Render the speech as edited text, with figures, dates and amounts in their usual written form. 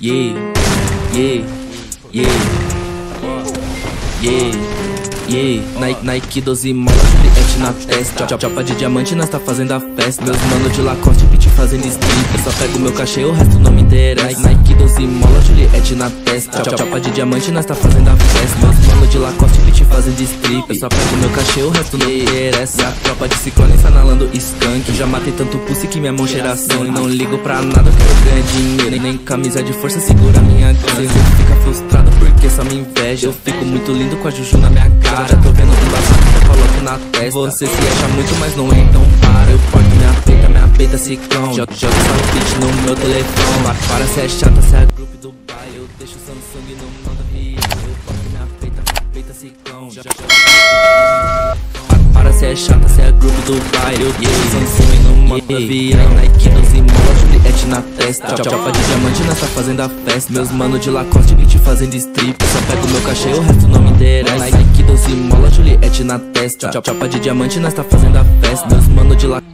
Yeah, yeah, yeah, yeah, yeah. Nike 12 mola, Juliette na testa. Chapa de diamante, nós tá fazendo a festa. Meus mano de Lacoste, pitch fazendo strip. Eu só pego meu cachê, o resto não me interessa. Nike 12 mola, Juliette na testa. Chapa de diamante, nós tá fazendo a festa. Meus mano de Lacoste, pitch fazendo strip. Eu só pego meu cachê, o resto não me interessa. A tropa de ciclone inalando skunk. Eu já matei tanto pussy que minha mão cheira sangue. Não ligo pra nada, eu quero ganhar dinheiro. Nem camisa de força segura minha grana. Você fica frustrado porque só me inveja. Eu fico muito lindo com a juju na minha cara. Tô vendo um embaçado, eu coloco na testa. Você se acha muito, mas não é, então para. Eu corto minha peita ciclone. Jogo essa bitch no meu telefone. Para, cê é chata, cê é grupo do baile. Eu deixo o Samsung no mando avião. Eu corto minha peita ciclone. Para, cê é chata, cê é grupo do baile. Eu deixo o Samsung no mando avião. Nike 12 mola, Juliette na testa. Chapa de diamante, nós tá fazendo a festa. Meus mano de Lacoste, bitch fazendo strip. Eu só pego meu cachê, o resto não me interessa. Nike 12 mola, Juliette na testa. Chapa de diamante, nós tá fazendo a festa. Meus mano de Lacoste.